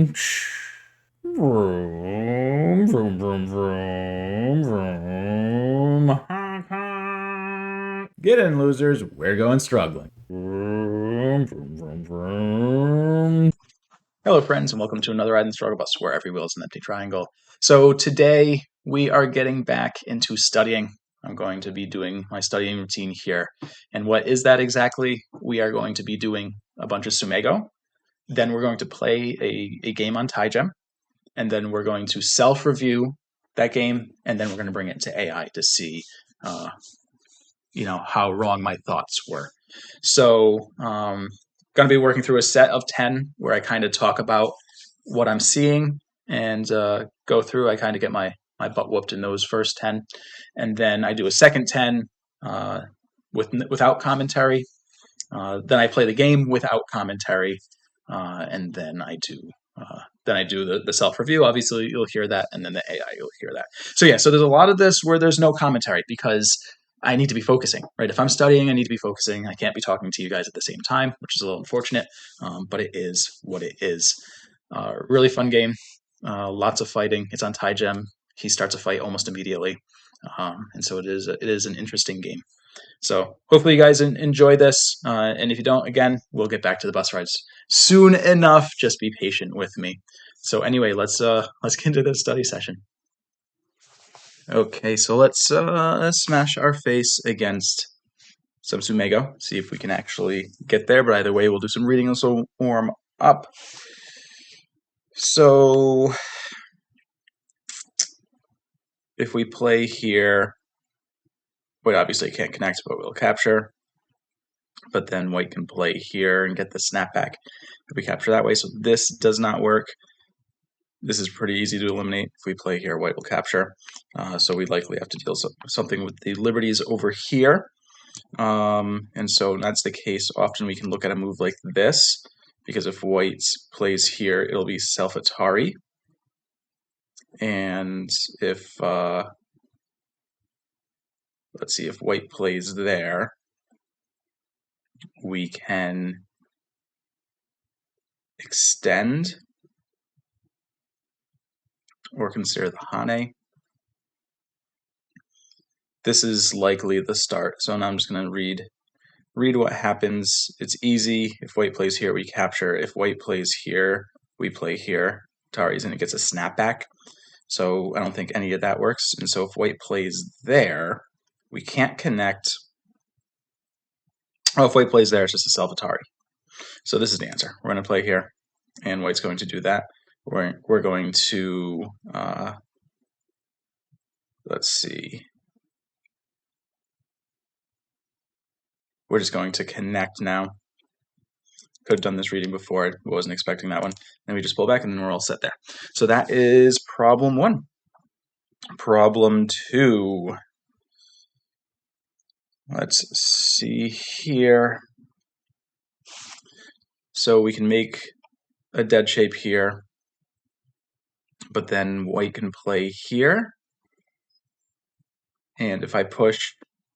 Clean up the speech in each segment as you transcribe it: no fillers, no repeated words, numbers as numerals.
Vroom, vroom, vroom, vroom, vroom. Honk, honk. Get in, losers. We're going struggling. Vroom, vroom, vroom, vroom. Hello, friends, and welcome to another Ride and Struggle Bus, where every wheel is an empty triangle. So today we are getting back into studying. I'm going to be doing my studying routine here. And what is that exactly? We are going to be doing a bunch of Tsumego. Then we're going to play a game on Tygem. And then we're going to self-review that game. And then we're going to bring it into AI to see, how wrong my thoughts were. So, going to be working through a set of 10 where I kind of talk about what I'm seeing and go through. I kind of get my butt whooped in those first 10. And then I do a second 10 without commentary. Then I play the game without commentary. And then I do the self-review. Obviously, you'll hear that. And then the AI, you'll hear that. So there's a lot of this where there's no commentary because I need to be focusing, right? If I'm studying, I need to be focusing. I can't be talking to you guys at the same time, which is a little unfortunate, but it is what it is. Really fun game. Lots of fighting. It's on Tygem. He starts a fight almost immediately. And so it is an interesting game. So hopefully you guys enjoy this. And if you don't, again, we'll get back to the bus rides soon enough. Just be patient with me. So anyway, let's get into this study session. Okay, so let's smash our face against some Tsumego, see if we can actually get there. But either way, we'll do some reading and also warm up. So if we play here, white obviously can't connect, but we'll capture. But then white can play here and get the snapback if we capture that way. So this does not work. This is pretty easy to eliminate. If we play here, white will capture. So we'd likely have to deal something with the liberties over here. And so that's the case. Often we can look at a move like this, because if white plays here, it'll be self-Atari. And if, let's see, if white plays there, we can extend or consider the Hane. This is likely the start. So now I'm just going to read what happens. It's easy. If white plays here, we capture. If white plays here, we play here. Atari's and it gets a snapback. So I don't think any of that works. And so if white plays there, we can't connect. Oh, if white plays there, it's just a self-Atari. So this is the answer. We're going to play here, and white's going to do that. We're going to, let's see. We're just going to connect now. Could have done this reading before. I wasn't expecting that one. Then we just pull back, and then we're all set there. So that is problem 1. Problem 2. Let's see here. So we can make a dead shape here, but then white can play here. And if I push,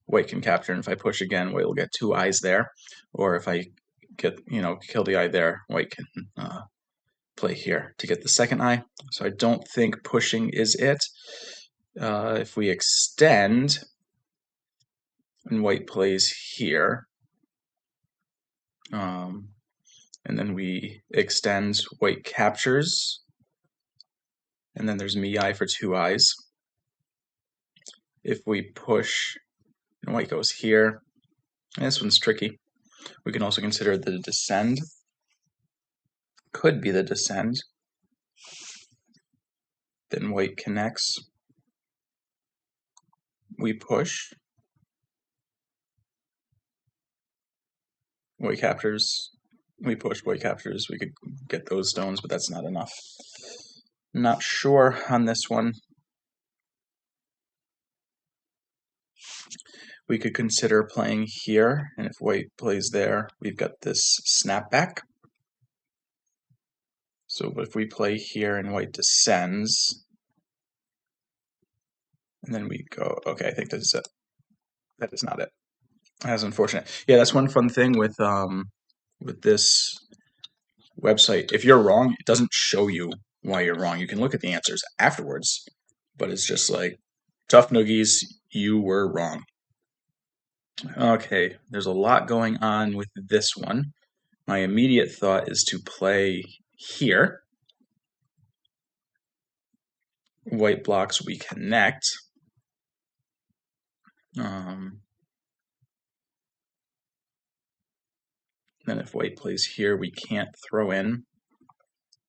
white can capture, and if I push again, white will get 2 eyes there. Or if I get, kill the eye there, white can play here to get the second eye. So I don't think pushing is it. If we extend, and white plays here, and then we extend, white captures, and then there's mi for 2 eyes. If we push, and white goes here, and this one's tricky. We can also consider the descend. Could be the descend. Then white connects. We push. White captures. We push, white captures. We could get those stones, but that's not enough. Not sure on this one. We could consider playing here, and if white plays there, we've got this snapback. So if we play here and white descends, and then we go, okay, I think that is it. That is not it. That's unfortunate. Yeah, that's one fun thing with this website, if you're wrong, it doesn't show you why you're wrong. You can look at the answers afterwards, but it's just like, tough noogies, you were wrong. Okay, there's a lot going on with this one. My immediate thought is to play here. White blocks, we connect. Then if white plays here, we can't throw in.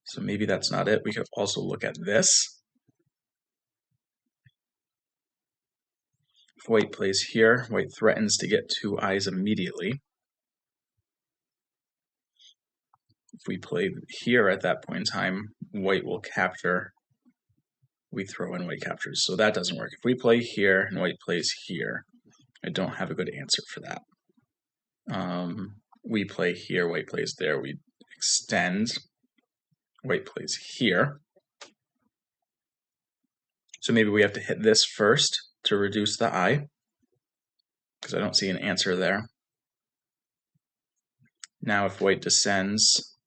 So maybe that's not it. We could also look at this. If white plays here, white threatens to get 2 eyes immediately. If we play here at that point in time, white will capture. We throw in, white captures. So that doesn't work. If we play here and white plays here, I don't have a good answer for that. We play here, white plays there. We extend. White plays here. So maybe we have to hit this first to reduce the eye, because I don't see an answer there. Now if white descends,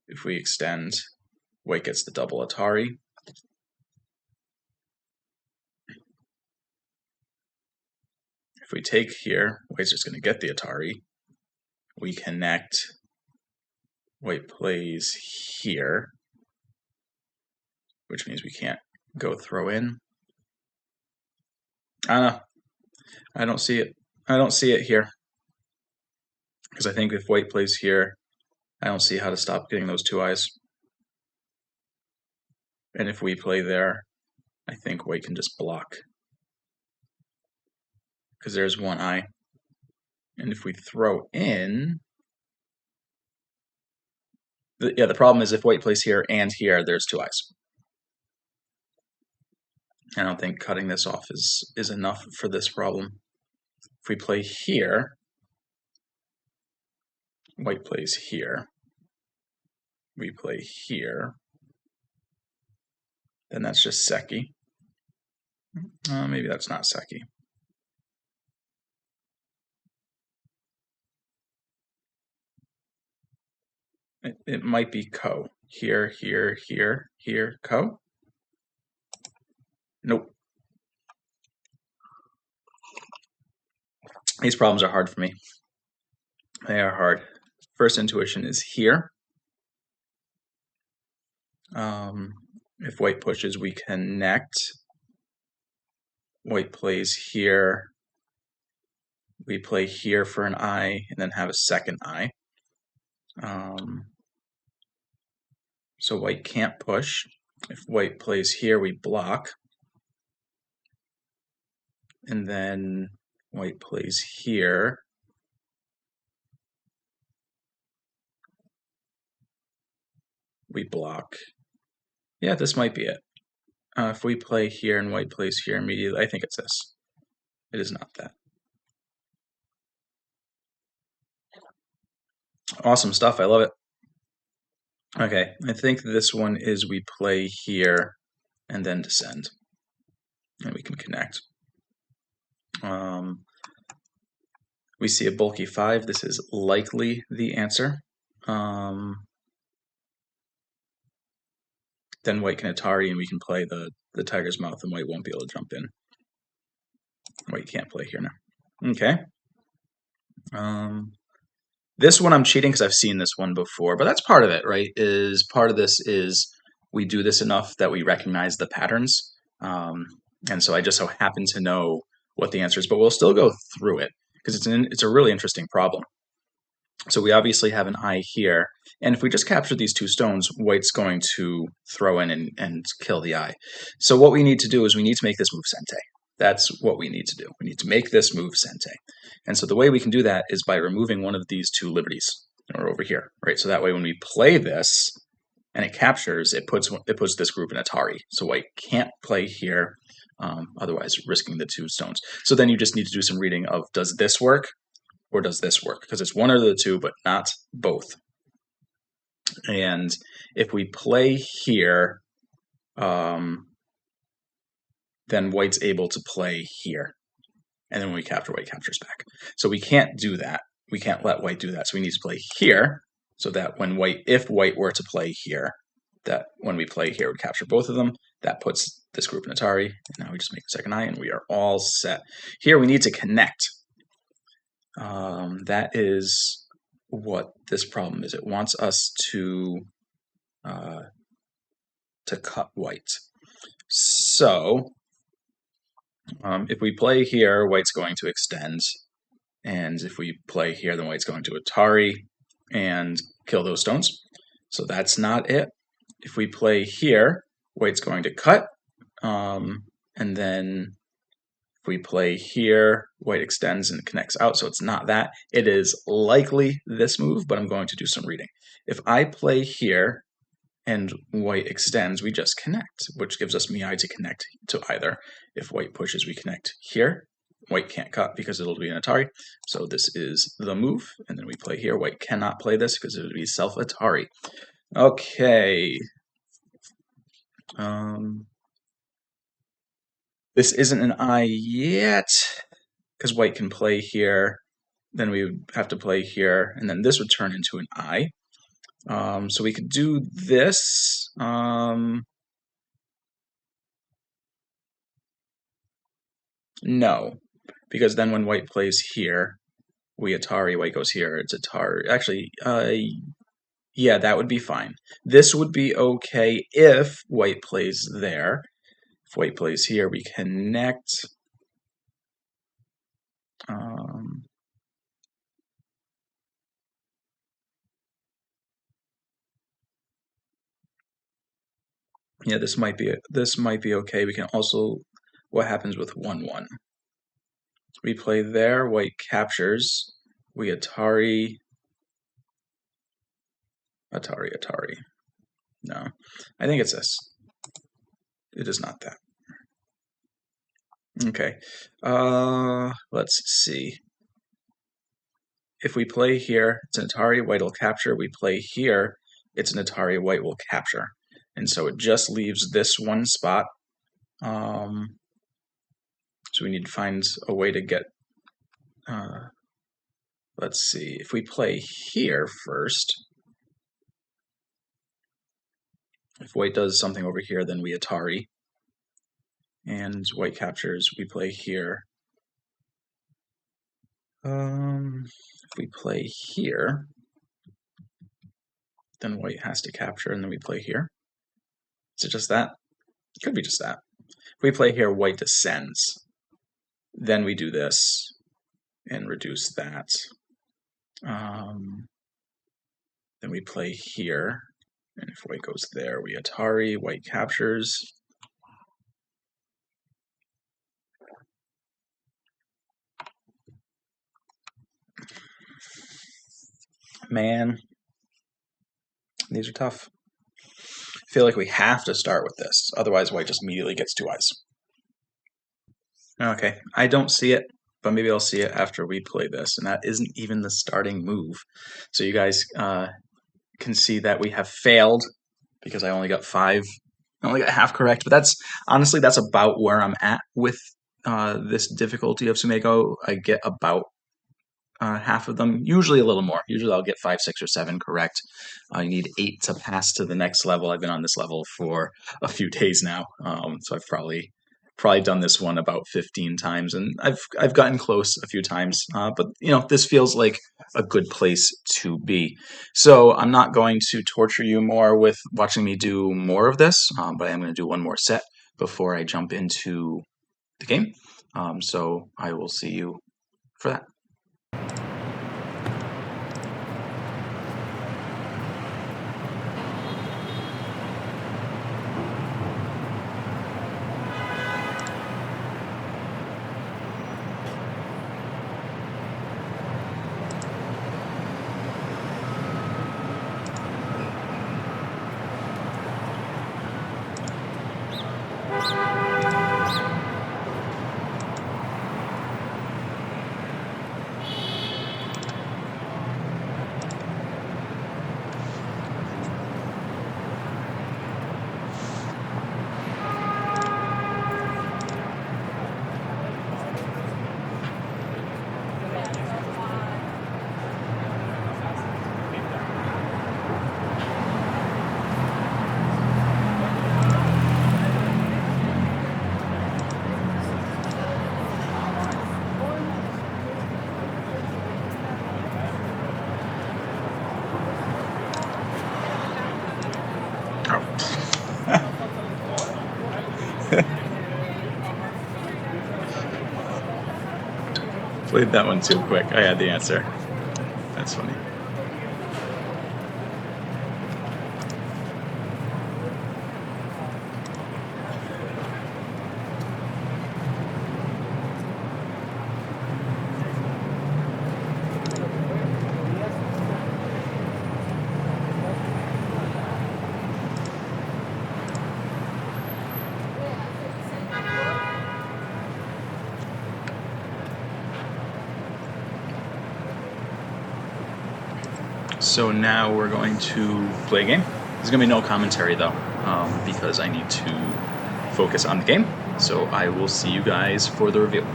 if we extend, white gets the double Atari. If we take here, white's just going to get the Atari. We connect, white plays here, which means we can't go throw in. I don't know. I don't see it. I don't see it here. Because I think if white plays here, I don't see how to stop getting those 2 eyes. And if we play there, I think white can just block. Because there's 1 eye. And if we throw in, the problem is if white plays here and here, there's 2 eyes. I don't think cutting this off is enough for this problem. If we play here, white plays here, we play here, then that's just Seki. Maybe that's not Seki. It might be Ko. Here, here, here, here, Ko. Nope. These problems are hard for me. They are hard. First intuition is here. If white pushes, we connect. White plays here. We play here for an eye and then have a second eye. So white can't push. If white plays here, we block. And then white plays here. We block. Yeah, this might be it. If we play here and white plays here immediately, I think it's this. It is not that. Awesome stuff. I love it. Okay, I think this one is we play here and then descend. And we can connect. We see a bulky 5. This is likely the answer. Then white can Atari and we can play the tiger's mouth and white won't be able to jump in. White can't play here now. Okay. This one I'm cheating because I've seen this one before, but that's part of it, right? Part of this is we do this enough that we recognize the patterns. And so I just so happen to know what the answer is, but we'll still go through it because it's a really interesting problem. So we obviously have an eye here, and if we just capture these 2 stones, white's going to throw in and kill the eye. So what we need to do is we need to make this move Sente. That's what we need to do. We need to make this move Sente. And so the way we can do that is by removing one of these 2 liberties, or over here, right? So that way when we play this and it captures, it puts this group in Atari. So white can't play here, otherwise risking the 2 stones. So then you just need to do some reading of, does this work or does this work? Because it's one of the 2, but not both. And if we play here, then white's able to play here. And then when we capture, white captures back. So we can't do that. we can't let white do that. So we need to play here so that if white were to play here, that when we play here, we capture both of them. That puts this group in Atari. And now we just make the second eye, and we are all set. Here we need to connect. That is what this problem is. It wants us to cut white. So if we play here, white's going to extend. And if we play here, then white's going to Atari and kill those stones. So that's not it. If we play here, white's going to cut. And then if we play here, white extends and connects out. So it's not that. It is likely this move, but I'm going to do some reading. If I play here and white extends, we just connect, which gives us mi to connect to either. If white pushes, we connect here. White can't cut because it'll be an Atari. So this is the move. And then we play here. White cannot play this because it would be self-Atari. Okay. This isn't an I yet because white can play here. Then we would have to play here. And then this would turn into an I. So we could do this. No, because then when white plays here, we Atari, white goes here, it's Atari. Actually, yeah, that would be fine. This would be okay if white plays there. If white plays here, we connect. Yeah, this might be okay. We can also, what happens with 1-1? We play there, white captures, we Atari. No, I think it's this. It is not that. Okay, let's see. If we play here, it's an Atari, white will capture. We play here, it's an Atari, white will capture. And so it just leaves this one spot. So we need to find a way to get, let's see, if we play here first, if white does something over here, then we Atari. And white captures, we play here. If we play here, then white has to capture, and then we play here. Is it just that? It could be just that. If we play here, white descends. Then we do this and reduce that. Then we play here, and if white goes there, we Atari, white captures. Man, these are tough. I feel like we have to start with this, otherwise white just immediately gets two eyes. Okay, I don't see it, but maybe I'll see it after we play this, and that isn't even the starting move. So you guys can see that we have failed because I only got half correct, but that's about where I'm at with this difficulty of Tsumego. I get about half of them, usually a little more. Usually I'll get 5, 6, or 7 correct. You need 8 to pass to the next level. I've been on this level for a few days now, so I've probably done this one about 15 times, and I've gotten close a few times. But this feels like a good place to be. So I'm not going to torture you more with watching me do more of this, but I am going to do one more set before I jump into the game. So I will see you for that. played that one too quick. I had the answer. That's funny. So now we're going to play a game. There's going to be no commentary though, because I need to focus on the game. So I will see you guys for the reveal.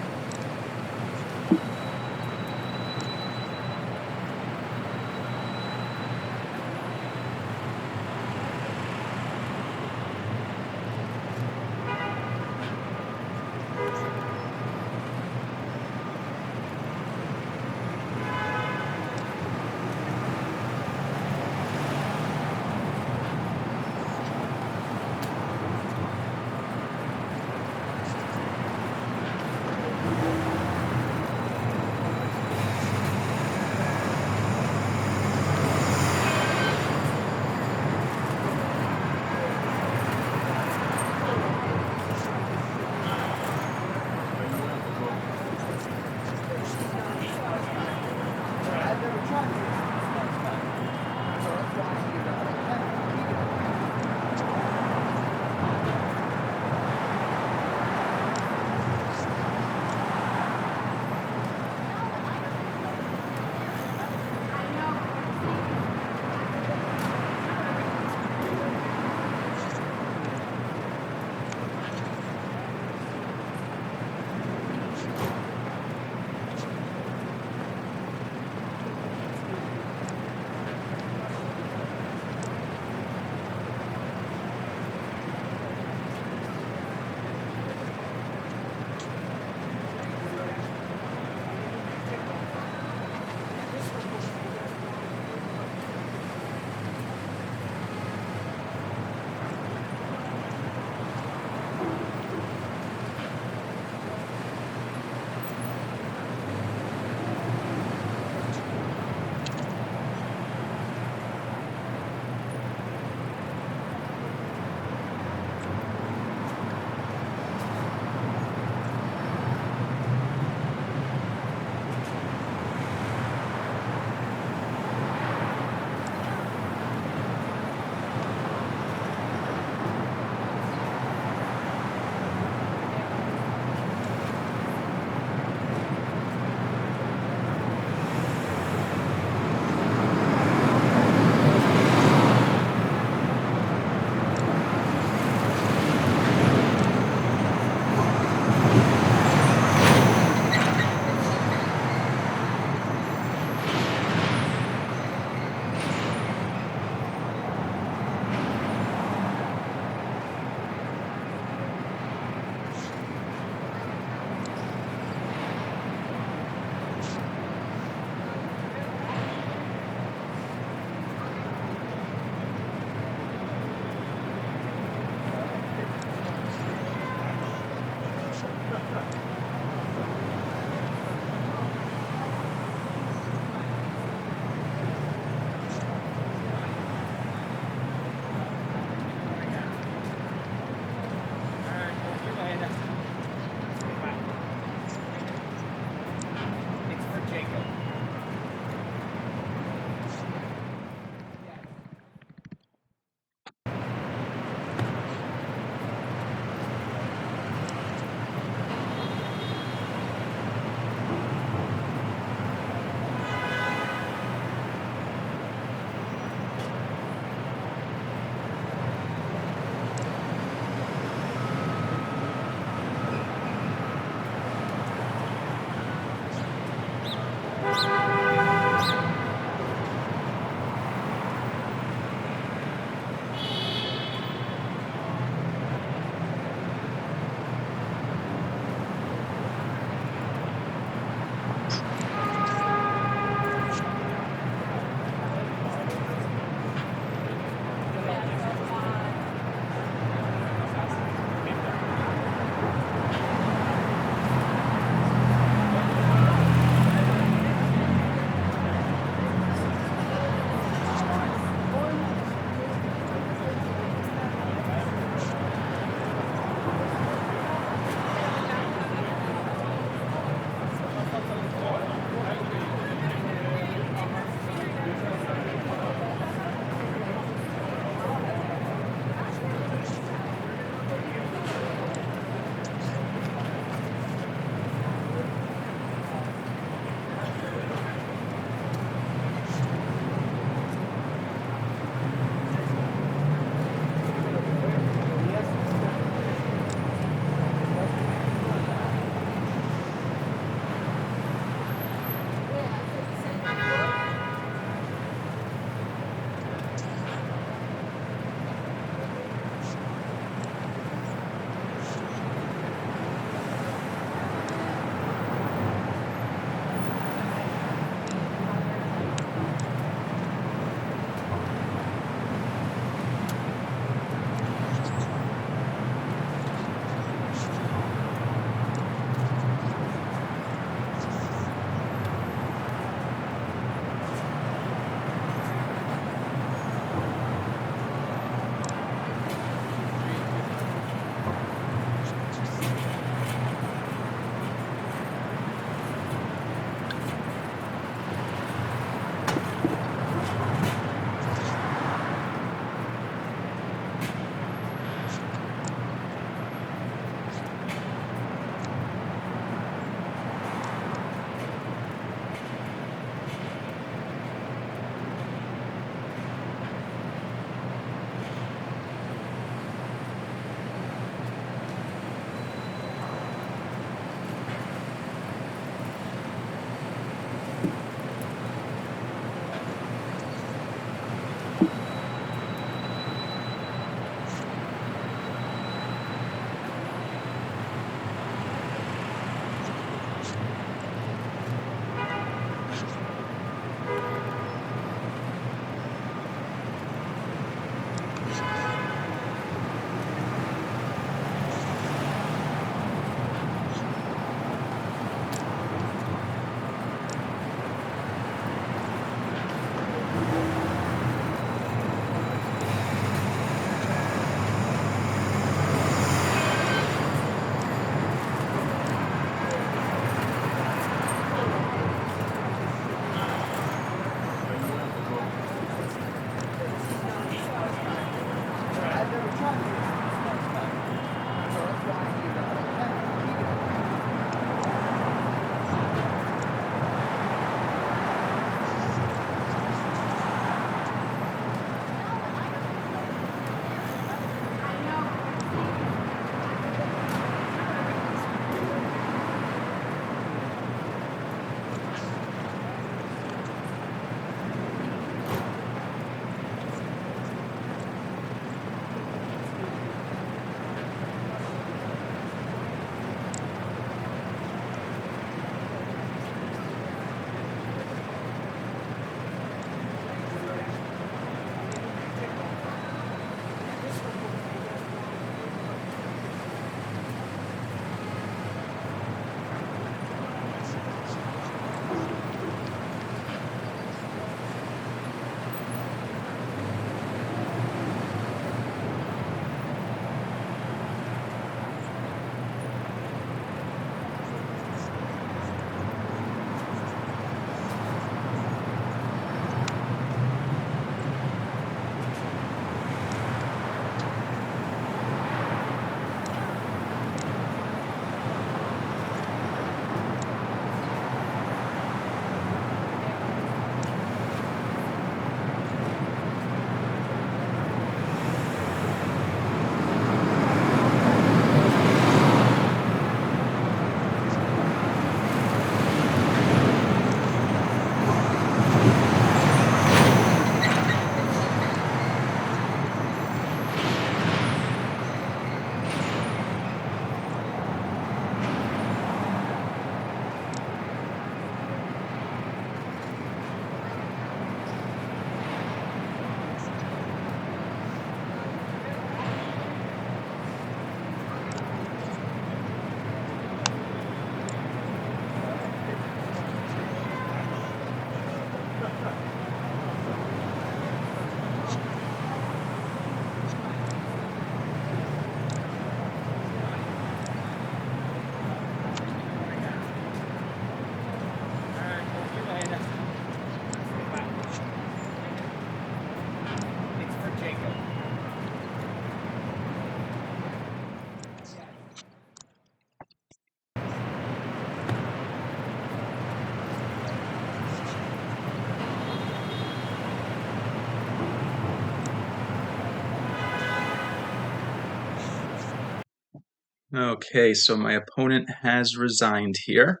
Okay, so my opponent has resigned here.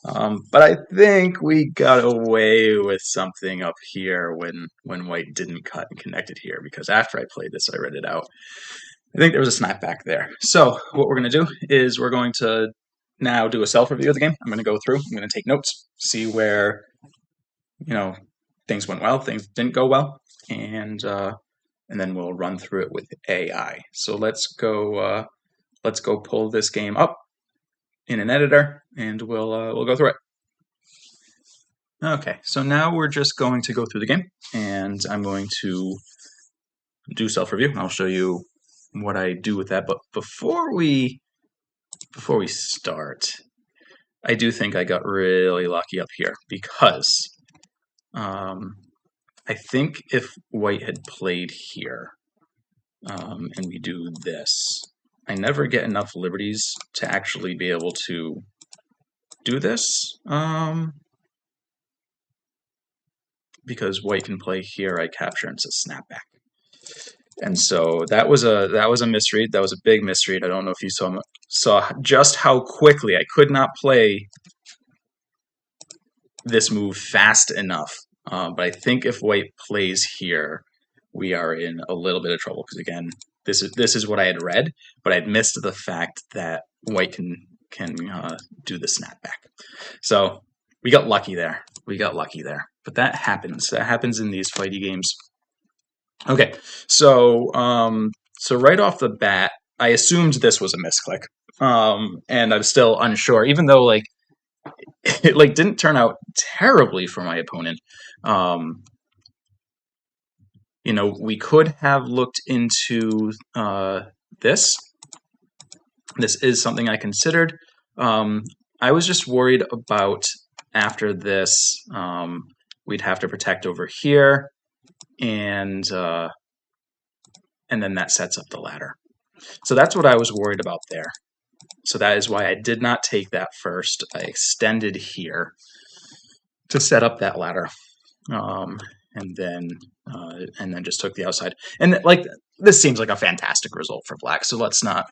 But I think we got away with something up here when white didn't cut and connected here, because after I played this, I read it out. I think there was a snapback there. So what we're going to do is we're going to now do a self-review of the game. I'm going to go through, I'm going to take notes, see where, things went well, things didn't go well, and then we'll run through it with AI. So let's go pull this game up in an editor, and we'll go through it. Okay, so now we're just going to go through the game, and I'm going to do self-review. I'll show you what I do with that. But before we start, I do think I got really lucky up here, because I think if white had played here, and we do this, I never get enough liberties to actually be able to do this. Because white can play here, I capture, and it's a snapback. And so that was a misread. That was a big misread. I don't know if you saw just how quickly I could not play this move fast enough. But I think if white plays here, we are in a little bit of trouble, because again, this is what I had read, but I'd missed the fact that white can do the snapback. So we got lucky there. But that happens. That happens in these fighty games. Okay, so right off the bat, I assumed this was a misclick, and I'm still unsure, even though it didn't turn out terribly for my opponent. We could have looked into this. This is something I considered. I was just worried about after this, we'd have to protect over here, and then that sets up the ladder. So that's what I was worried about there. So that is why I did not take that first. I extended here to set up that ladder, and then just took the outside. And this seems like a fantastic result for black. So let's not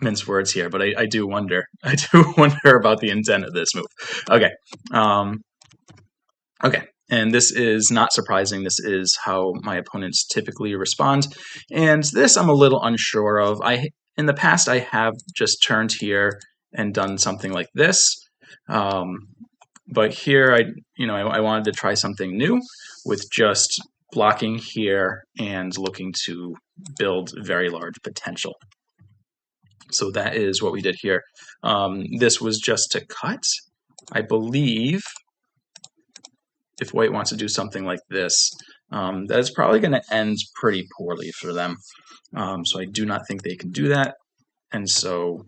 mince words here. But I do wonder. I do wonder about the intent of this move. Okay. Okay. And this is not surprising. This is how my opponents typically respond. And this I'm a little unsure of. In the past, I have just turned here and done something like this. But here, I wanted to try something new with just blocking here and looking to build very large potential. So that is what we did here. This was just to cut. I believe if white wants to do something like this, that's probably going to end pretty poorly for them. So I do not think they can do that. And so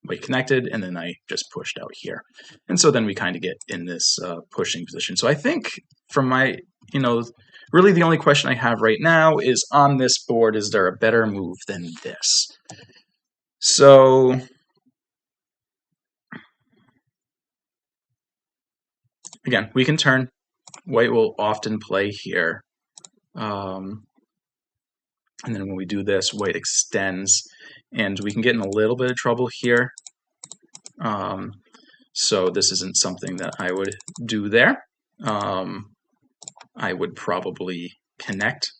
white connected, and then I just pushed out here. And so then we kind of get in this pushing position. So I think from my, really the only question I have right now is, on this board, is there a better move than this? So again, we can turn. White will often play here. And then when we do this, white extends, and we can get in a little bit of trouble here. So this isn't something that I would do there. I would probably connect.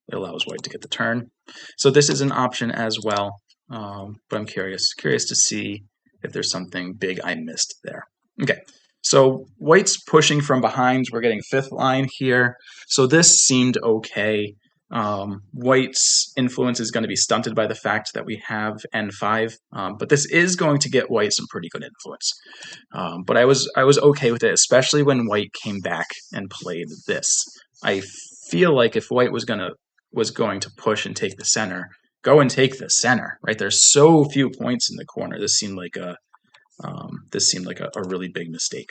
It allows white to get the turn. So this is an option as well, but I'm curious to see if there's something big I missed there. Okay, so white's pushing from behind. We're getting fifth line here. So this seemed okay. White's influence is going to be stunted by the fact that we have N5, but this is going to get white some pretty good influence. But I was okay with it, especially when white came back and played this. I feel like if white was going to push and take the center, go and take the center, right? There's so few points in the corner. This seemed like a really big mistake.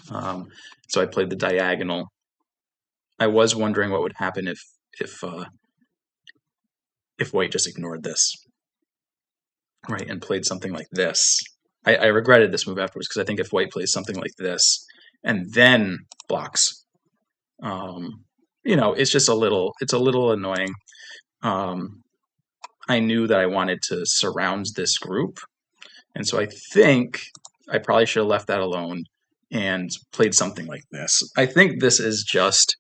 So I played the diagonal. I was wondering what would happen if white just ignored this, right, and played something like this. I regretted this move afterwards, because I think if white plays something like this and then blocks, it's just a little annoying. I knew that I wanted to surround this group. And so I think I probably should have left that alone and played something like this. I think this is just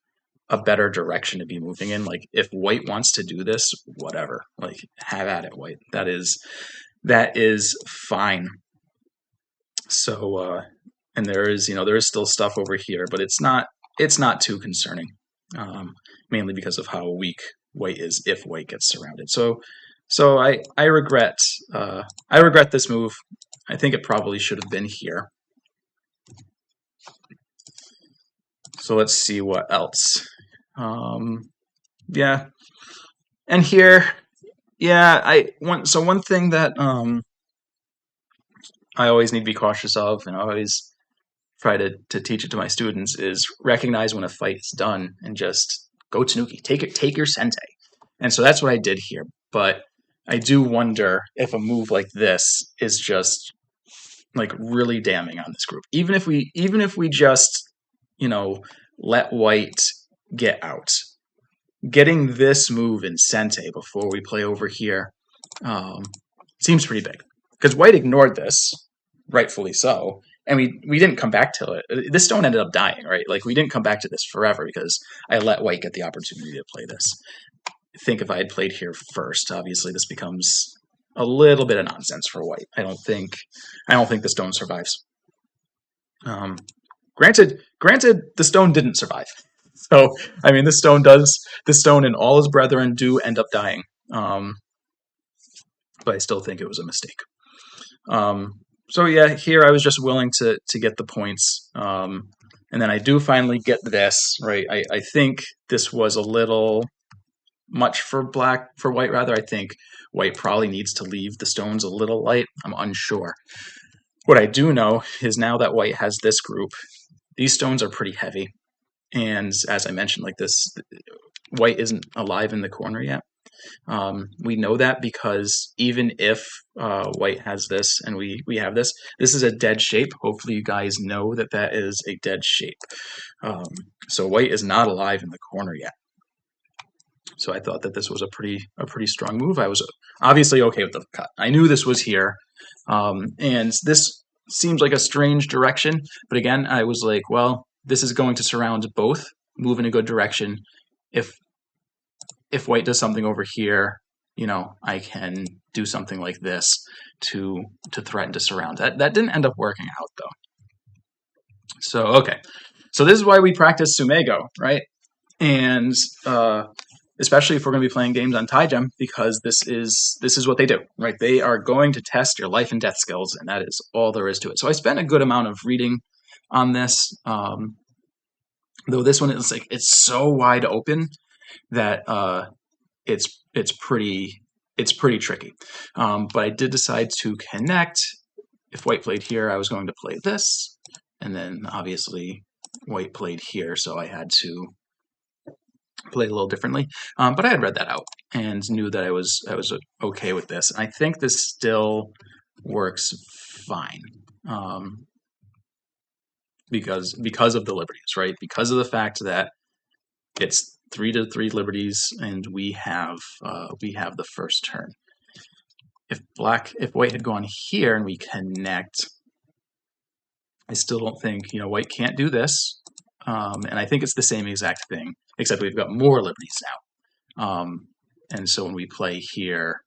a better direction to be moving in. Like if white wants to do this, whatever. Like have at it, white. That is fine. So and there is still stuff over here, but it's not too concerning. Mainly because of how weak white is if white gets surrounded. So I regret this move. I think it probably should have been here. So let's see what else. Yeah, and here, yeah, one thing that I always need to be cautious of, and I always try to teach it to my students, is recognize when a fight is done and just go Tanuki. Take your sente. And so that's what I did here. But I do wonder if a move like this is just like really damning on this group. Even if we just, let white get out. Getting this move in sente before we play over here seems pretty big. Because white ignored this, rightfully so, and we didn't come back to it. This stone ended up dying, right? Like we didn't come back to this forever because I let white get the opportunity to play this. I think if I had played here first, obviously this becomes a little bit of nonsense for white. I don't think the stone survives. Granted, the stone didn't survive. So I mean, this stone and all his brethren do end up dying. But I still think it was a mistake. So yeah, here I was just willing to get the points. And then I do finally get this, right? I think this was a little much for white rather. I think white probably needs to leave the stones a little light. I'm unsure. What I do know is now that white has this group, these stones are pretty heavy. And as I mentioned, like this, white isn't alive in the corner yet. We know that because even if white has this and we have this is a dead shape. Hopefully you guys know that is a dead shape. So white is not alive in the corner yet. So I thought that this was a pretty strong move. I was obviously okay with the cut. I knew this was here. And this seems like a strange direction. But again, I was like, well, this is going to surround both, move in a good direction. If white does something over here, I can do something like this to threaten to surround. That didn't end up working out though. So okay, so this is why we practice Tsumego, right? And especially if we're going to be playing games on Tygem, because this is what they do, right? They are going to test your life and death skills, and that is all there is to it. So I spent a good amount of reading on this, though this one is like it's so wide open that it's pretty tricky. But I did decide to connect. If white played here, I was going to play this, and then obviously white played here, so I had to play a little differently. But I had read that out and knew that I was okay with this. I think this still works fine. Because of the liberties, right? Because of the fact that it's 3-3 liberties, and we have the first turn. If white had gone here and we connect, I still don't think white can't do this, and I think it's the same exact thing, except we've got more liberties now. And so when we play here,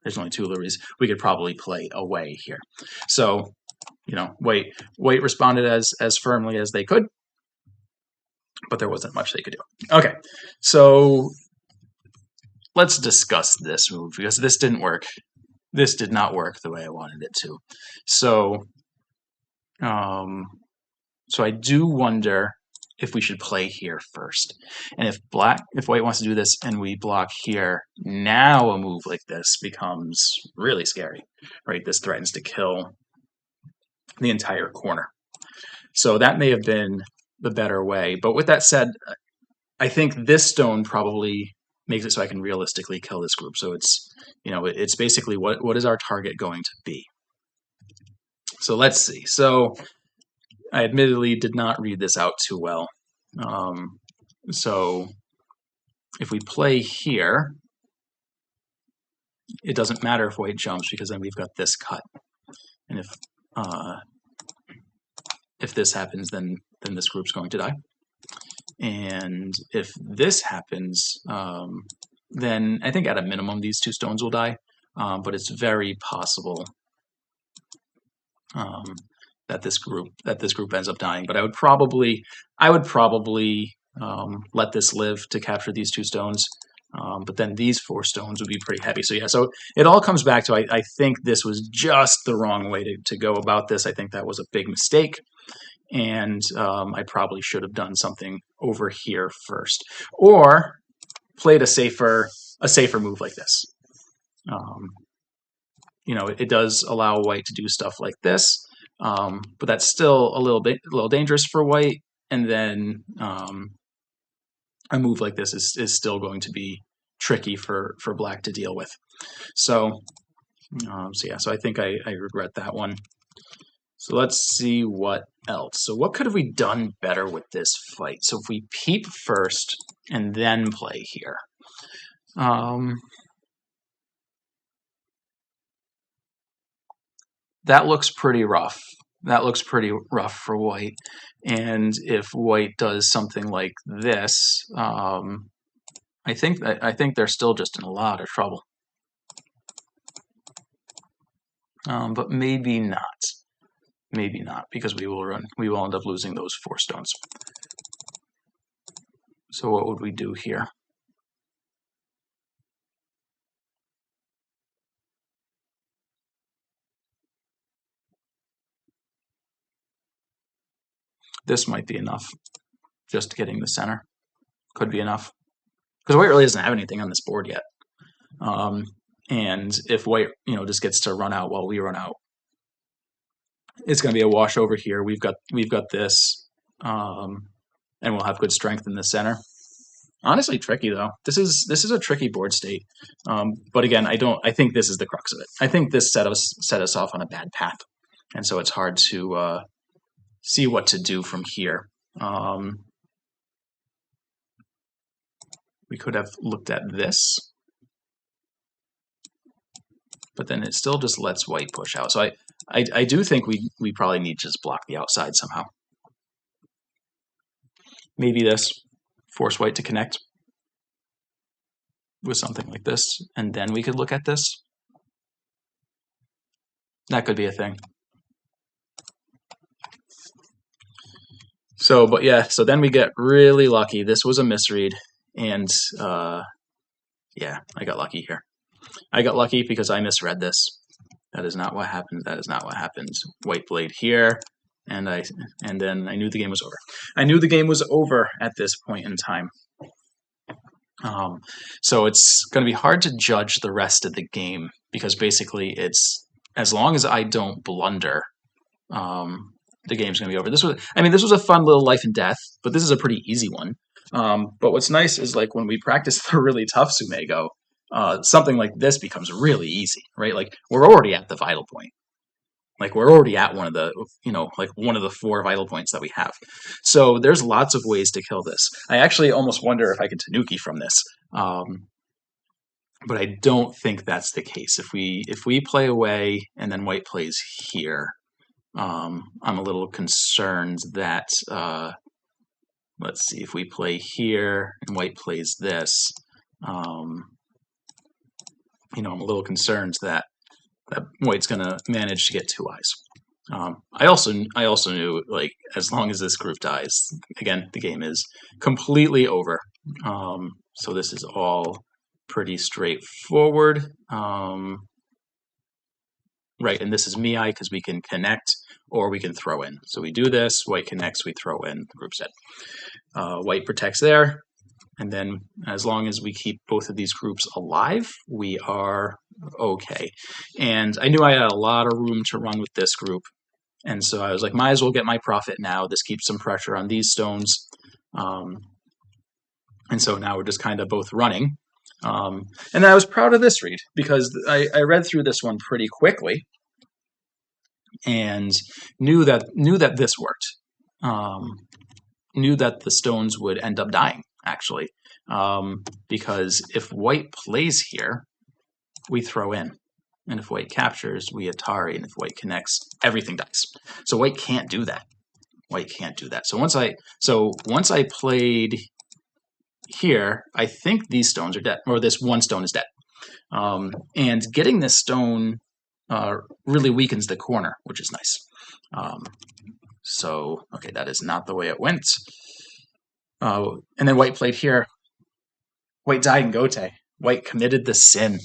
there's only 2 liberties. We could probably play away here. So white responded as firmly as they could, but there wasn't much they could do. Okay, so let's discuss this move, because this didn't work. This did not work the way I wanted it to. So, so I do wonder if we should play here first. And if white wants to do this and we block here, now a move like this becomes really scary, right? This threatens to kill the entire corner. So that may have been the better way. But with that said, I think this stone probably makes it so I can realistically kill this group. So it's basically what is our target going to be? So let's see. So I admittedly did not read this out too well. So if we play here, it doesn't matter if white jumps because then we've got this cut. And if this happens, then this group's going to die. And if this happens, then I think at a minimum these two stones will die. But it's very possible that this group ends up dying. But I would probably let this live to capture these two stones. But then these 4 stones would be pretty heavy. So yeah, so it all comes back to I think this was just the wrong way to go about this. I think that was a big mistake. And I probably should have done something over here first, or played a safer move like this. You know, it does allow white to do stuff like this, but that's still a little dangerous for white. And then a move like this is still going to be tricky for black to deal with. So yeah, so I think I regret that one. So let's see what else. So what could have we done better with this fight? So if we peep first and then play here. That looks pretty rough. That looks pretty rough for white. And if white does something like this, I think they're still just in a lot of trouble. But maybe not. Maybe not, because we will end up losing those 4 stones. So what would we do here? This might be enough. Just getting the center could be enough. Because white really doesn't have anything on this board yet. And if white, just gets to run out while we run out, it's going to be a wash over here. We've got this, and we'll have good strength in the center. Honestly, tricky though. This is a tricky board state. But again, I think this is the crux of it. I think this set us off on a bad path, and so it's hard to see what to do from here. We could have looked at this, but then it still just lets white push out. So I do think we probably need to just block the outside somehow. Maybe this, force white to connect with something like this, and then we could look at this. That could be a thing. So, but yeah, so then we get really lucky. This was a misread, and yeah, I got lucky here. I got lucky because I misread this. That is not what happened. That is not what happened. White played here, and then I knew the game was over. I knew the game was over at this point in time. So it's going to be hard to judge the rest of the game because basically it's as long as I don't blunder, the game's going to be over. This was a fun little life and death, but this is a pretty easy one. But what's nice is like when we practice the really tough Tsumego, something like this becomes really easy, right? Like we're already at the vital point. Like we're already at one of the 4 vital points that we have. So there's lots of ways to kill this. I actually almost wonder if I can Tanuki from this. But I don't think that's the case. If we play away and then white plays here, I'm a little concerned that let's see, if we play here and white plays this, I'm a little concerned that white's going to manage to get 2 eyes. I also knew, like, as long as this group dies, again, the game is completely over. So this is all pretty straightforward. Right, and this is Miai because we can connect or we can throw in. So we do this, white connects, we throw in, the group's dead. White protects there, and then as long as we keep both of these groups alive, we are okay. And I knew I had a lot of room to run with this group, and so I was like, might as well get my profit now. This keeps some pressure on these stones. And so now we're just kind of both running. And I was proud of this read because I read through this one pretty quickly and knew that this worked. Knew that the stones would end up dying, actually, because if white plays here, we throw in. And if white captures, we Atari. And if white connects, everything dies. So white can't do that. White can't do that. So once I played here, I think these stones are dead, or this one stone is dead. And getting this stone really weakens the corner, which is nice. So, okay, that is not the way it went. And then white played here. White died in Gote. White committed the sin.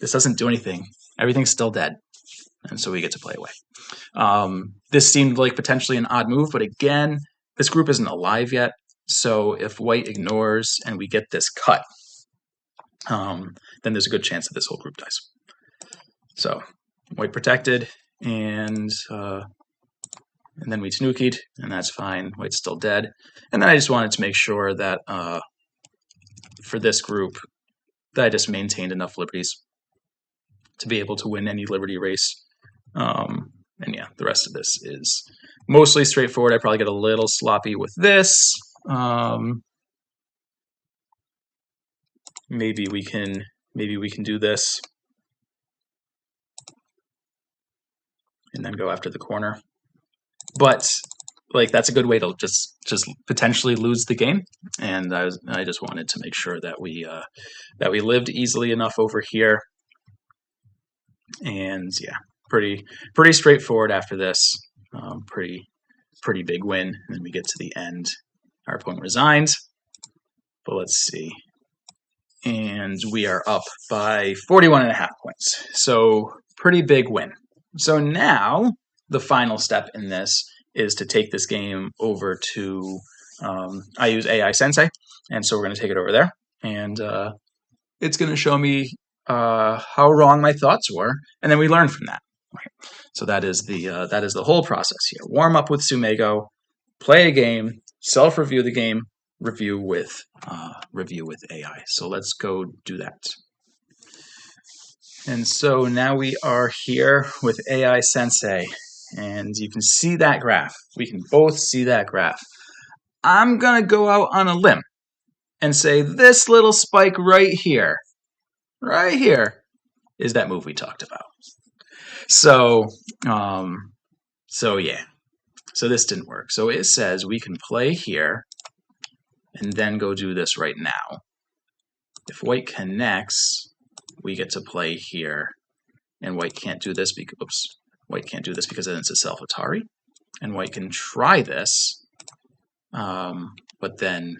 This doesn't do anything. Everything's still dead. And so we get to play away. This seemed like potentially an odd move, but again, this group isn't alive yet. So if white ignores and we get this cut, then there's a good chance that this whole group dies. So white protected, and then we Tanuki'd, and that's fine. White's still dead. And then I just wanted to make sure that for this group, that I just maintained enough liberties to be able to win any liberty race. And yeah, the rest of this is mostly straightforward. I probably get a little sloppy with this. Maybe we can do this and then go after the corner. But like that's a good way to just potentially lose the game. And I just wanted to make sure that we lived easily enough over here. And yeah, pretty straightforward after this. Pretty big win. And then we get to the end. Our opponent resigns. But let's see. And we are up by 41.5 points. So pretty big win. So now the final step in this is to take this game over to, I use AI Sensei, and so we're going to take it over there. And it's going to show me how wrong my thoughts were, and then we learn from that. Okay. So that is the whole process here. Warm up with Tsumego, play a game, self-review the game, review with AI. So let's go do that. And so now we are here with AI Sensei, and you can see that graph. We can both see that graph. I'm gonna go out on a limb and say this little spike right here, is that move we talked about. So yeah. So this didn't work. So it says we can play here and then go do this right now. If white connects, we get to play here, and white can't do this because white can't do this because then it's a self Atari, and white can try this, but then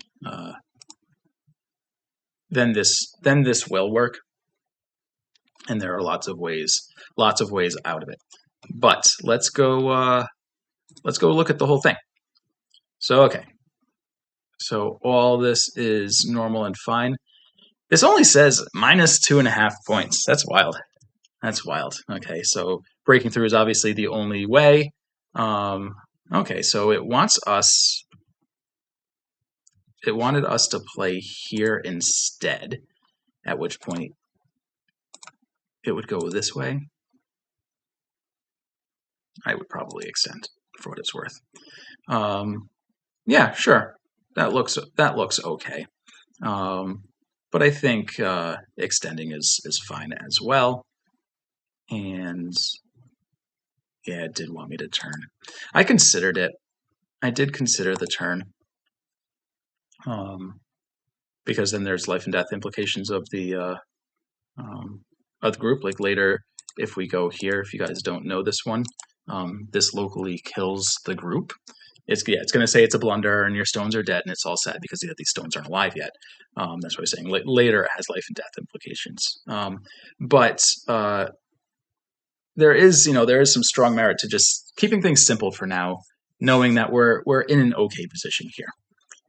this will work, and there are lots of ways out of it. But let's go look at the whole thing. So okay, so all this is normal and fine. This only says minus 2.5 points. That's wild. That's wild. Okay, so breaking through is obviously the only way. Okay, so it wanted us to play here instead, at which point it would go this way. I would probably extend for what it's worth. Yeah, sure. That looks okay. But I think extending is fine as well. And yeah, it did want me to turn. I considered it. I did consider the turn. Because then there's life and death implications of the group. Like later, if we go here, if you guys don't know this one, this locally kills the group. It's going to say it's a blunder and your stones are dead, and it's all sad because these stones aren't alive yet. That's what I'm saying. Later, it has life and death implications. But there is some strong merit to just keeping things simple for now, knowing that we're in an okay position here.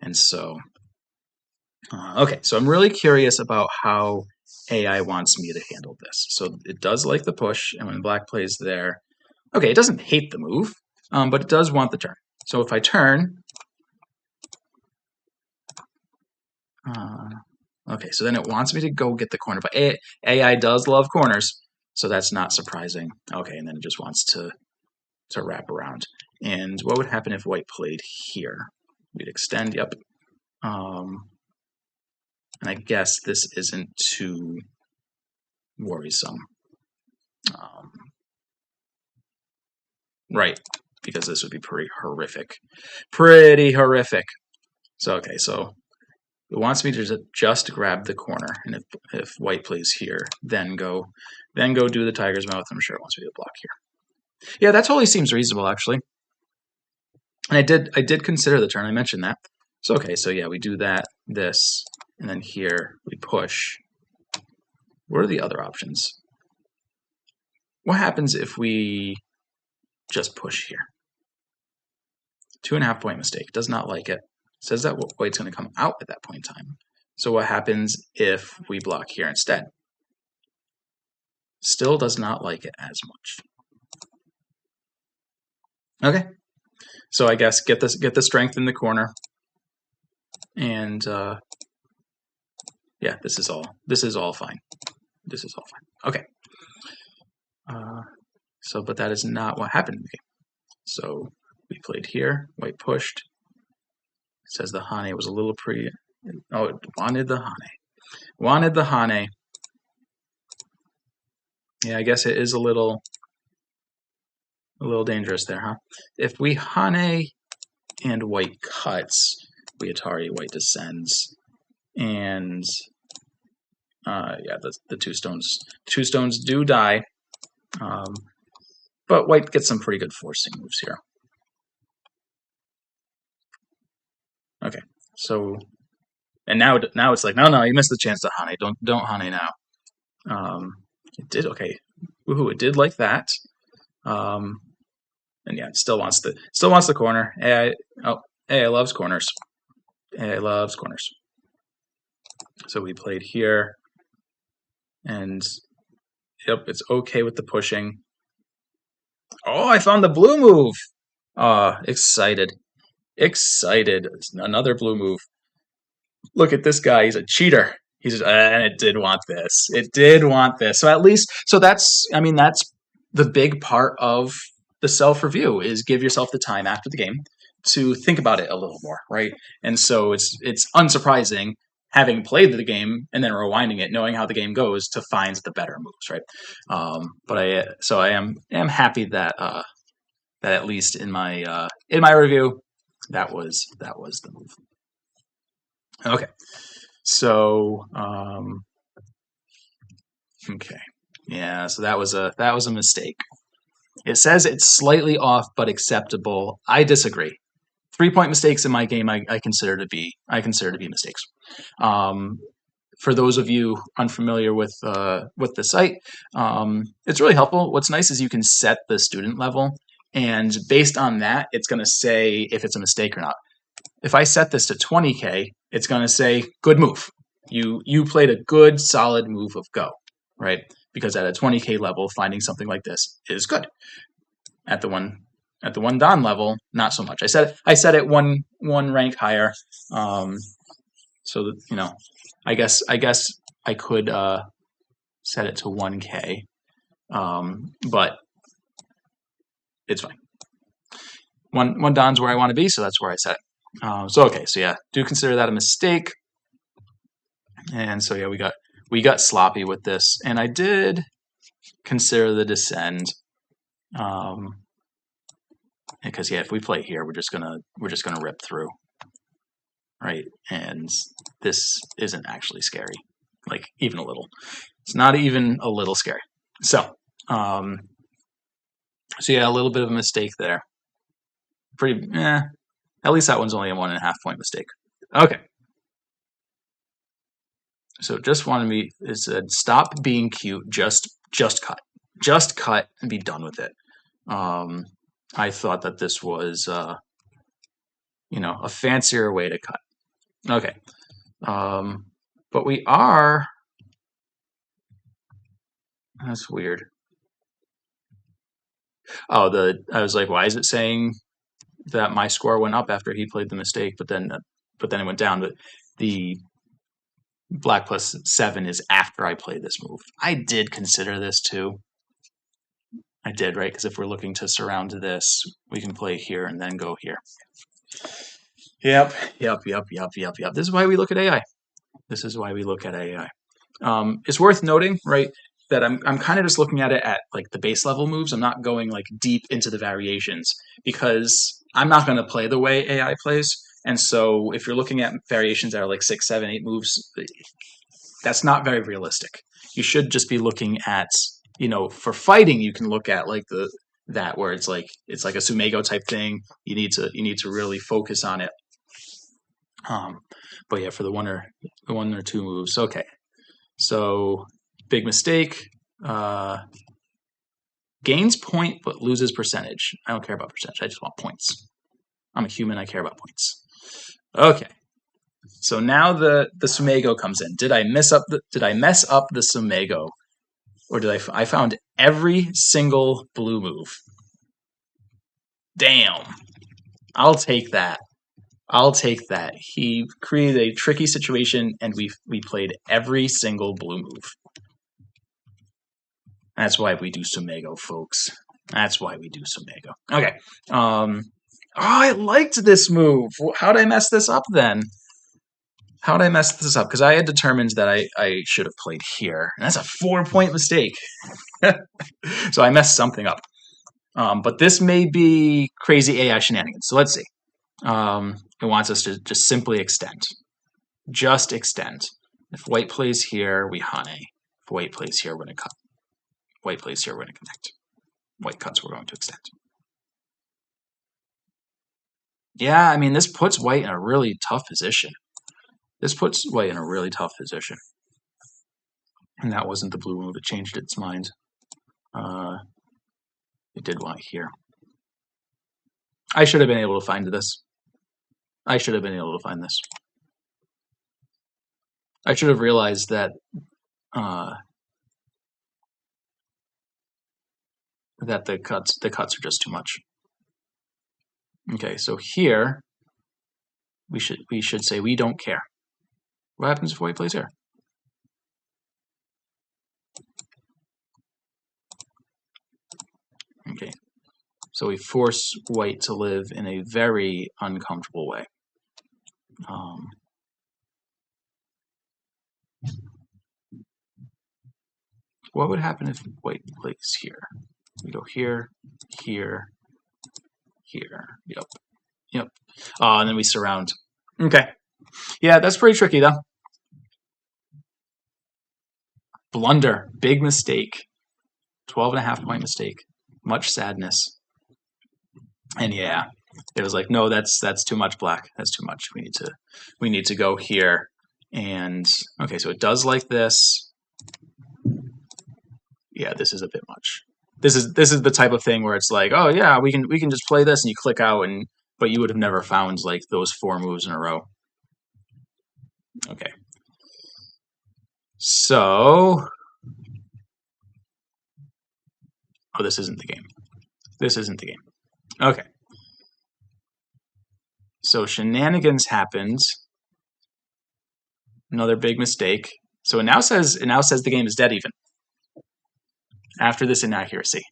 And so, okay, so I'm really curious about how AI wants me to handle this. So it does like the push, and when black plays there, okay, it doesn't hate the move, but it does want the turn. So if I turn, okay, so then it wants me to go get the corner, but AI does love corners, so that's not surprising. Okay, and then it just wants to wrap around. And what would happen if white played here? We'd extend, yep. And I guess this isn't too worrisome. Right, because this would be pretty horrific. Pretty horrific. So, okay, so it wants me to just grab the corner, and if white plays here, then go do the tiger's mouth. I'm sure it wants me to block here. Yeah, that totally seems reasonable, actually. And I did consider the turn. I mentioned that. So okay, so yeah, we do that, this, and then here we push. What are the other options? What happens if we just push here? 2.5 point mistake. Does not like it. Says that white's going to come out at that point in time. So what happens if we block here instead? Still does not like it as much. Okay, so I guess get the strength in the corner, and yeah, this is all fine. This is all fine. Okay. So, but that is not what happened in the game. So we played here. White pushed. It says the Hane was a little pretty. Oh, it wanted the Hane. Wanted the Hane. Yeah, I guess it is a little dangerous there, huh? If we Hane and white cuts, we Atari, white descends, and yeah, the two stones do die, but white gets some pretty good forcing moves here. Okay, so and now it's like no, you missed the chance to Hane. Don't Hane now. It did okay. Woohoo! It did like that. And yeah, it still wants the corner. AI loves corners. AI loves corners. So we played here, and yep, it's okay with the pushing. Oh, I found the blue move. Excited. It's another blue move. Look at this guy. He's a cheater. And it did want this. It did want this. So at least, that's the big part of the self-review is give yourself the time after the game to think about it a little more, right? And so it's unsurprising having played the game and then rewinding it, knowing how the game goes to find the better moves, right? But I am happy that that at least in my review, that was the move. Okay. So, okay, yeah. So that was a mistake. It says it's slightly off but acceptable. I disagree. 3-point mistakes in my game, I consider to be mistakes. For those of you unfamiliar with the site, it's really helpful. What's nice is you can set the student level, and based on that, it's going to say if it's a mistake or not. If I set this to 20K, it's going to say good move. You played a good solid move of go, right? Because at a 20K level, finding something like this is good. At the one Dan level, not so much. I set it one rank higher. So that, I guess I could set it to 1K, but it's fine. One Dan's where I want to be, so that's where I set it. So okay, so yeah, do consider that a mistake. And so yeah, we got sloppy with this, and I did consider the descend, because yeah, if we play here, we're just gonna rip through, right? And this isn't actually scary, like even a little. It's not even a little scary. So so yeah, a little bit of a mistake there. Pretty, at least that one's only a 1.5 point mistake. Okay. So just wanted me, it said, stop being cute, just cut. Just cut and be done with it. I thought that this was, a fancier way to cut. Okay. But we are, that's weird. Oh, I was like, why is it saying that my score went up after he played the mistake, but then it went down? But the black +7 is after I play this move. I did consider this too. I did, right? Because if we're looking to surround this, we can play here and then go here. Yep. This is why we look at AI. It's worth noting, right? that I'm kind of just looking at it at like the base level moves. I'm not going like deep into the variations because I'm not going to play the way AI plays. And so if you're looking at variations that are like 6, 7, 8 moves, that's not very realistic. You should just be looking at, for fighting, you can look at like that where it's like a Tsumego type thing. You need to really focus on it. But yeah, for the one or two moves, okay. So big mistake. Gains point but loses percentage. I don't care about percentage. I just want points. I'm a human. I care about points. Okay. So now the Tsumego comes in. Did I mess up the Tsumego, or did I found every single blue move? Damn. I'll take that. He created a tricky situation, and we played every single blue move. That's why we do Tsumego, folks. That's why we do Tsumego. Okay. I liked this move. How did I mess this up then? Because I had determined that I should have played here. And that's a 4-point mistake. So I messed something up. But this may be crazy AI shenanigans. So let's see. It wants us to just simply extend. Just extend. If white plays here, we hane. If white plays here, we're going to cut. White plays here, we're going to connect. White cuts, we're going to extend. Yeah, I mean, this puts white in a really tough position. And that wasn't the blue move. It changed its mind. It did want here. I should have been able to find this. I should have realized that that the cuts are just too much. Okay, so here we should say we don't care. What happens if white plays here? Okay, so we force white to live in a very uncomfortable way. What would happen if white plays here? We go here, here, here. Yep. And then we surround. Okay. Yeah, that's pretty tricky, though. Blunder. Big mistake. 12.5-point mistake. Much sadness. And yeah, it was like, no, that's too much black. That's too much. We need to go here. And okay, so it does like this. Yeah, this is a bit much. This is the type of thing where it's like, oh yeah, we can just play this, and you click out, but you would have never found like those 4 moves in a row. Okay. So, this isn't the game. Okay. So shenanigans happened. Another big mistake. So it now says the game is dead even after this inaccuracy.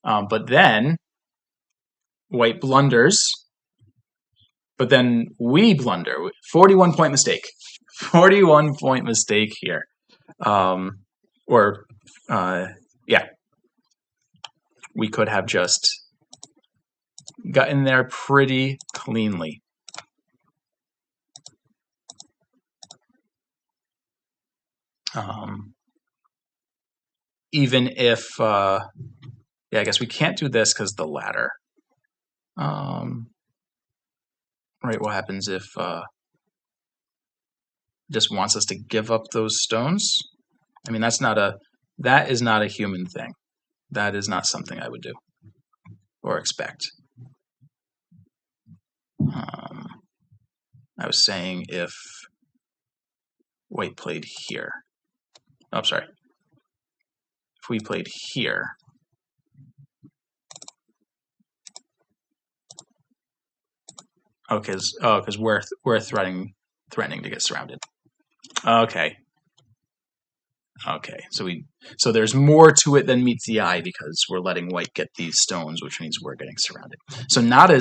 But then white blunders. But then we blunder. 41-point mistake. 41-point mistake here. Yeah. We could have just gotten there pretty cleanly. Even if, I guess we can't do this because the ladder. Right, what happens if just wants us to give up those stones? I mean, that is not a human thing. That is not something I would do or expect. I was saying if white played here. Oh, I'm sorry. If we played here. Oh, because we're threatening to get surrounded. Okay. So there's more to it than meets the eye because we're letting white get these stones, which means we're getting surrounded. So not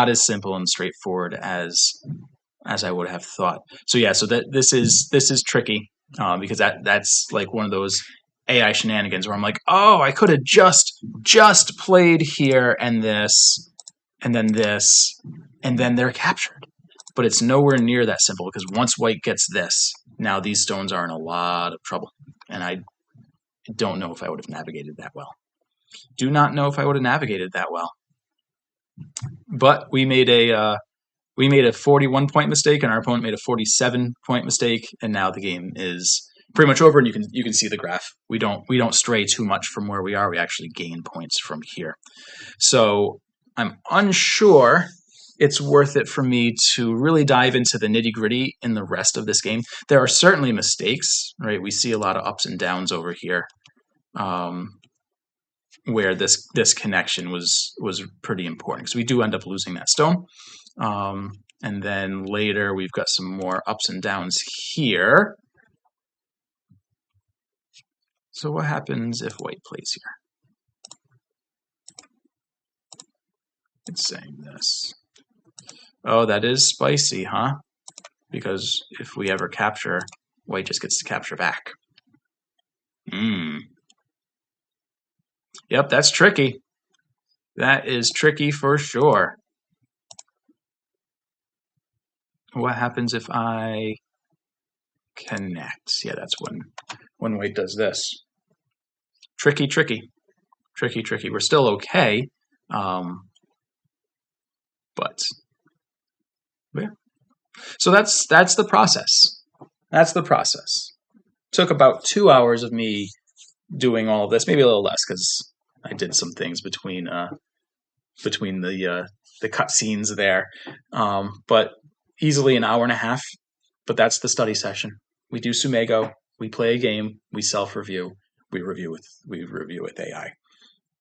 as simple and straightforward as I would have thought. So yeah, so this is tricky because that's like one of those AI shenanigans where I'm like, oh, I could have just played here and this, and then this, and then they're captured. But it's nowhere near that simple because once white gets this, now these stones are in a lot of trouble. And I don't know if I would have navigated that well. Do not know if I would have navigated that well. But we made a 41-point mistake, and our opponent made a 47-point mistake, and now the game is pretty much over. And you can see the graph. We don't stray too much from where we are. We actually gain points from here. So I'm unsure it's worth it for me to really dive into the nitty-gritty in the rest of this game. There are certainly mistakes, right? We see a lot of ups and downs over here, where this connection was pretty important because we do end up losing that stone. And then later we've got some more ups and downs here. So what happens if white plays here? It's saying this. Oh, that is spicy, huh? Because if we ever capture, white just gets to capture back. Yep, that's tricky. That is tricky for sure. What happens if I connect? Yeah, that's when white does this. Tricky. We're still okay, but yeah. So that's the process. That's the process. Took about 2 hours of me doing all of this, maybe a little less because I did some things between the cutscenes there, but easily an hour and a half. But that's the study session. We do Tsumego, we play a game, we self-review, we review with AI,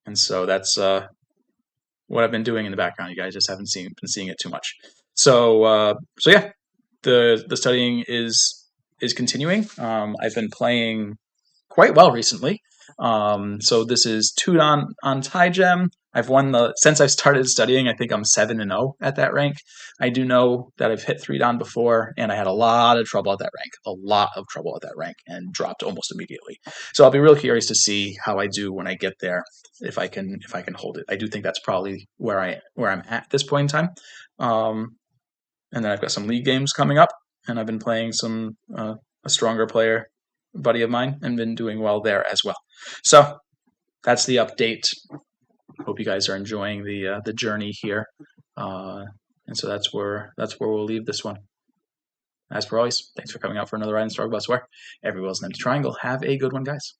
and so that's what I've been doing in the background. You guys just haven't been seeing it too much. So yeah, the studying is continuing. I've been playing quite well recently. So this is 2 on Tygem. I've won since I've started studying, I think I'm 7-0 at that rank. I do know that I've hit 3 Dan before, and I had a lot of trouble at that rank, and dropped almost immediately. So I'll be real curious to see how I do when I get there, if I can hold it. I do think that's probably where I'm at this point in time. And then I've got some league games coming up, and I've been playing some a stronger player buddy of mine and been doing well there as well. So that's the update. Hope you guys are enjoying the journey here, and so that's where we'll leave this one. As per always, thanks for coming out for another ride in Struggle Bus, where every wheel's an empty triangle. Have a good one, guys.